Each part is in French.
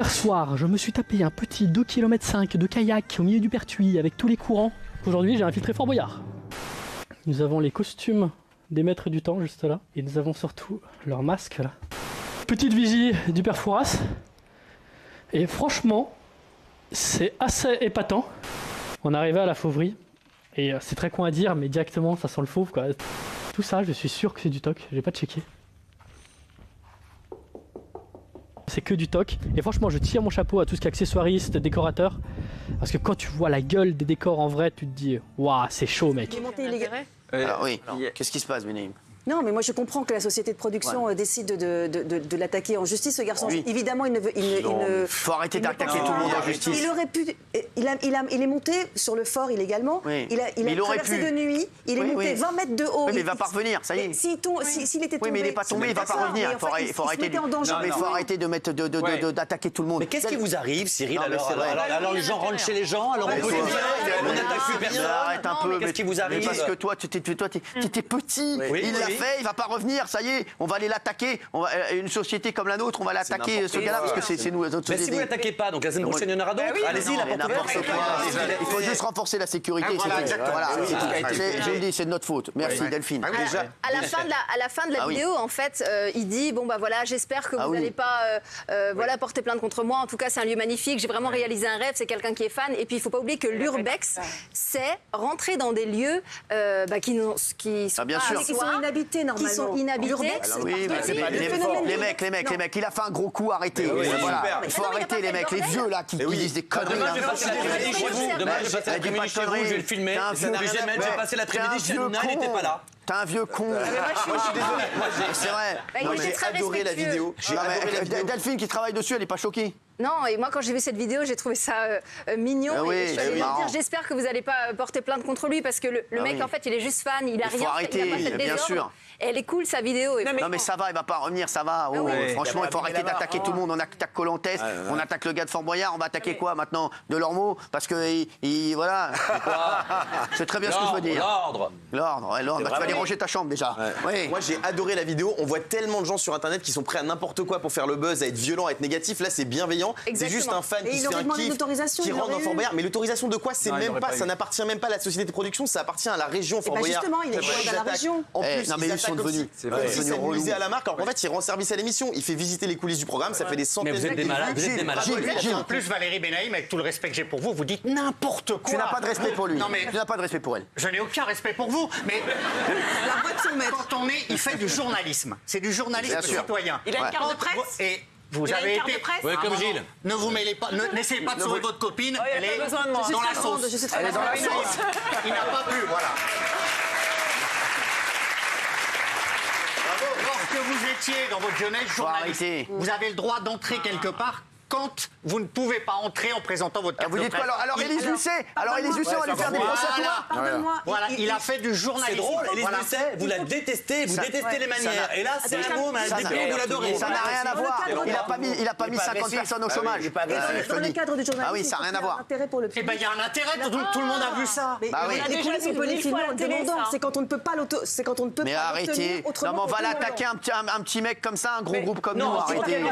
Hier soir, je me suis tapé un petit 2,5 km de kayak au milieu du Pertuis avec tous les courants. Aujourd'hui, j'ai infiltré Fort Boyard. Nous avons les costumes des maîtres du temps juste là. Et nous avons surtout leur masque là. Petite vigie du père Fouras. Et franchement, c'est assez épatant. On est arrivé à la fauverie. Et c'est très con à dire, mais directement, ça sent le fauve quoi. Tout ça, je suis sûr que c'est du toc. J'ai pas checké. C'est que du toc. Et franchement, je tire mon chapeau à tout ce qui est accessoiriste, décorateur. Parce que quand tu vois la gueule des décors en vrai, tu te dis waouh, c'est chaud, mec. Alors oui, qu'est-ce qui se passe, Benaïm? Non, mais moi je comprends que la société de production décide de l'attaquer en justice, ce garçon. Oui. Évidemment, il ne veut. Faut arrêter d'attaquer tout le monde en justice. Il aurait pu. Il est monté sur le fort illégalement. Oui. Il a traversé de nuit. Il est monté 20 mètres de haut. Oui, mais il va pas revenir, ça y est. S'il était tombé. Oui, mais il n'est pas tombé, il va pas revenir. Il faut arrêter. Non, mais il faut arrêter d'attaquer tout le monde. Mais qu'est-ce qui vous arrive, Cyril? Alors les gens rentrent chez les gens, alors on peut dire on n'attaque plus personne. Arrête un peu. Qu'est-ce qui vous arrive? Parce que toi, tu étais petit. Il l'a fait, il va pas revenir. Ça y est, on va aller l'attaquer. Une société comme la nôtre, on va l'attaquer ce gars-là parce que c'est nous. Mais si vous l'attaquez pas, donc la semaine prochaine il y en aura d'autres. Allez-y, n'importe quoi. Il faut juste renforcer la sécurité. Voilà, je le dis, c'est de notre faute. Merci Delphine. À la fin de la vidéo, en fait, il dit bon bah voilà, j'espère que vous n'allez pas porter plainte contre moi. En tout cas, c'est un lieu magnifique. J'ai vraiment réalisé un rêve. C'est quelqu'un qui est fan. Et puis il faut pas oublier que l'urbex, c'est rentrer dans des lieux qui sont bien sûr. Qui sont inhabités normalement. Qui sont inhabités. Oui, les mecs, il a fait un gros coup, arrêtez. Voilà. Il faut arrêter les mecs, les vieux là qui disent des conneries. Demain, je vais passer l'après-midi chez vous. Demain, je vais passer l'après-midi chez vous, je vais le filmer. Je vais passer l'après-midi chez Nouna, il n'était pas là. T'es un vieux con. Moi, je suis désolé. C'est vrai. J'ai adoré la vidéo. Delphine qui travaille dessus, elle n'est pas choquée. Non, et moi quand j'ai vu cette vidéo, j'ai trouvé ça mignon. Et je suis allée lui dire, j'espère que vous n'allez pas porter plainte contre lui parce que le mec, en fait, il est juste fan, il a rien fait, il a pas fait de désordre. Et elle est cool sa vidéo. Non mais ça va, il va pas revenir, ça va. Franchement, il faut arrêter d'attaquer tout le monde. On attaque Colantes, on attaque le gars de Fort Boyard, on va attaquer quoi maintenant? Delormeau, parce que voilà. C'est très bien ce que je veux dire. L'ordre. Tu vas aller ranger ta chambre déjà. Moi j'ai adoré la vidéo. On voit tellement de gens sur internet qui sont prêts à n'importe quoi pour faire le buzz, à être violent, à être négatif. Là c'est bienveillant. C'est juste un fan qui se fait un kiff, qui rentre dans Fort Boyard. Mais l'autorisation de quoi? C'est même pas, ça n'appartient même pas à la société de production, ça appartient à la région Fort Boyard. Justement, il est dans la région. En plus, ils sont devenus s'amuser à la marque. Alors en fait, il rend service à l'émission. Il fait visiter les coulisses du programme. Ça fait des centaines de vous êtes des malades. En plus, Valérie Benaïm, avec tout le respect que j'ai pour vous, vous dites n'importe quoi. Tu n'as pas de respect pour lui. Non, mais tu n'as pas de respect pour elle. Je n'ai aucun respect pour vous, mais La voix de son maître. quand il fait du journalisme. C'est du journalisme citoyen. Il a une carte de presse. Et vous avez été. Oui, comme Gilles. Ne vous mêlez pas, n'essayez pas de sauver votre copine. Elle est dans la sauce. Je suis très grande. Il n'a pas pu, voilà. Lorsque vous étiez dans votre jeunesse journaliste, vous avez le droit d'entrer quelque part quand vous ne pouvez pas entrer en présentant votre carte Vous dites quoi alors Élise Lucet, on va lui faire des procès à toi. Voilà, il a fait du journalisme. C'est drôle, Élise Lucet, vous la détestez, vous détestez les manières. Et là, c'est un mot, vous l'adorez. Ça n'a rien à voir. Il a pas mis 50 personnes au chômage. Dans le cadre du journalisme. Ah oui, ça n'a rien à voir. Eh ben, il y a un intérêt, tout le monde a vu ça. Les coulisses, on peut les filmer en demandant. C'est quand on ne peut pas Mais arrêtez. Non, mais on va l'attaquer un petit mec comme ça, un gros groupe comme nous. Arrêtez.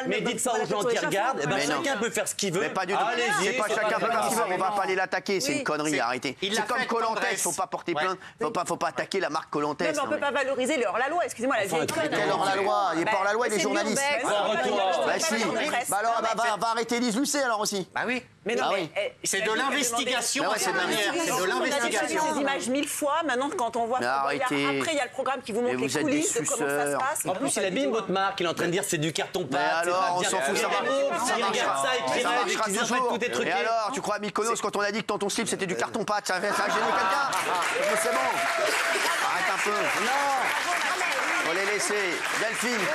Mais dites ça aux gens qui regardent, chacun peut faire ce qu'il veut. Mais pas du tout. C'est pas chacun peut faire ce qu'il veut. On va pas aller l'attaquer. C'est une connerie. Arrêtez. C'est comme Colantes. Faut pas porter plainte. Faut pas attaquer la marque Colantes. Mais on peut pas valoriser le hors-la-loi. Excusez-moi, la vieille conne. Quel hors-la-loi? Il est pas hors-la-loi, il est journaliste. Bah si. Bah alors, va arrêter Élise Lucet alors aussi. Bah oui. Mais non, c'est de l'investigation. C'est de l'investigation. C'est de l'investigation. Ces images 1000 fois. Maintenant, quand on voit après, il y a le programme qui vous montre les coulisses de comment ça se passe. En plus, il abîme votre marque. Il est en train de dire c'est du carton-pâte. Mais alors, on s'en fout, ça marchera toujours. Et alors, tu crois à Mykonos quand on a dit que ton slip c'était du carton-pâte, ça a gêné quelqu'un? C'est bon. Arrête un peu. Non. Faut les laisser. Delphine.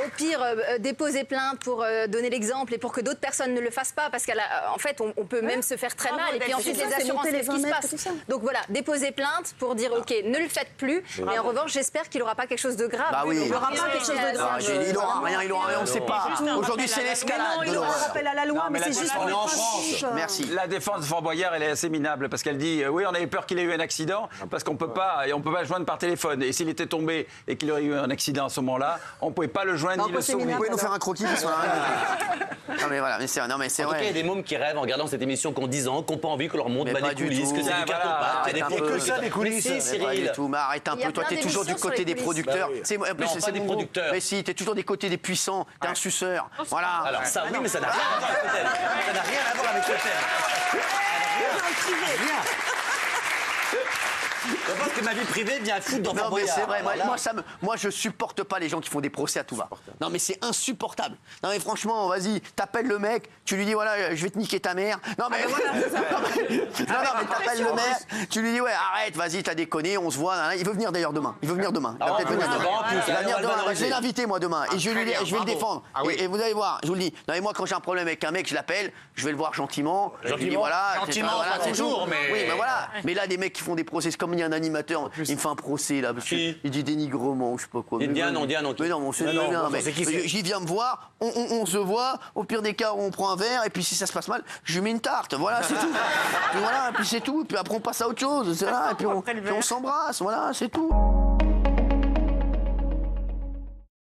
Au pire, déposer plainte pour donner l'exemple et pour que d'autres personnes ne le fassent pas, parce qu'en fait, on peut même se faire très mal. Et puis ensuite, les assurances, c'est ce qui se passe. Donc voilà, déposer plainte pour dire, OK, ne le faites plus. Mais en revanche, j'espère qu'il n'aura pas quelque chose de grave. Bah oui. Il n'aura pas quelque chose de grave. Il n'aura rien, on ne sait pas. Aujourd'hui, c'est l'escalade. Il aura un rappel à la loi, mais c'est juste pour en France. Merci. La défense de Fort Boyard, elle est assez minable parce qu'elle dit oui, on avait peur qu'il ait eu un accident parce qu'on peut pas joindre par téléphone. Et s'il était tombé et qu'il aurait eu un accident à ce moment-là, on ne pouvait pas le joindre ni le sauver. Vous pouvez nous faire un croquis parce qu'on a rien. Non mais voilà, mais c'est vrai. En tout cas, il y a des mômes qui rêvent en regardant cette émission qu'en 10 ans, qui n'ont pas envie qu'on leur montre des coulisses, que c'est du carton-pâte, qu'il y a que ça, des coulisses. Mais si, Cyril. Mais arrête un peu, toi t'es toujours du côté des producteurs. Non, pas des producteurs. Mais si, t'es toujours des côtés des puissants, t'es un suceur. Voilà. Alors ça, oui, mais ça n'a rien à voir avec le thème. Ça n'a rien à voir avec le thème. Rien. Je pense que ma vie privée vient foutre dans Non mais c'est vrai, moi je supporte pas les gens qui font des procès à tout va. Non mais c'est insupportable. Non mais franchement, vas-y, t'appelles le mec, tu lui dis voilà, je vais te niquer ta mère. Non mais mais t'appelles le mec, tu lui dis ouais, arrête, vas-y, t'as déconné, on se voit. Il veut venir d'ailleurs demain. Il veut venir demain. Il va peut-être venir demain. Je vais l'inviter moi demain et je vais le défendre. Et vous allez voir, je vous le dis. Non mais moi quand j'ai un problème avec un mec, je l'appelle, je vais le voir gentiment. Je lui dis voilà, pas toujours, mais oui, mais voilà. Mais là des mecs qui font des procès comme il y a un animateur, il me fait un procès là, parce qu'il dit dénigrement, je sais pas quoi. Dis un nom. Mais non, on sait bien. J'y viens me voir, on se voit, au pire des cas, on prend un verre, et puis si ça se passe mal, je lui mets une tarte, voilà, c'est tout. Puis voilà, puis c'est tout, puis après on passe à autre chose, c'est là, et puis on s'embrasse, voilà, c'est tout.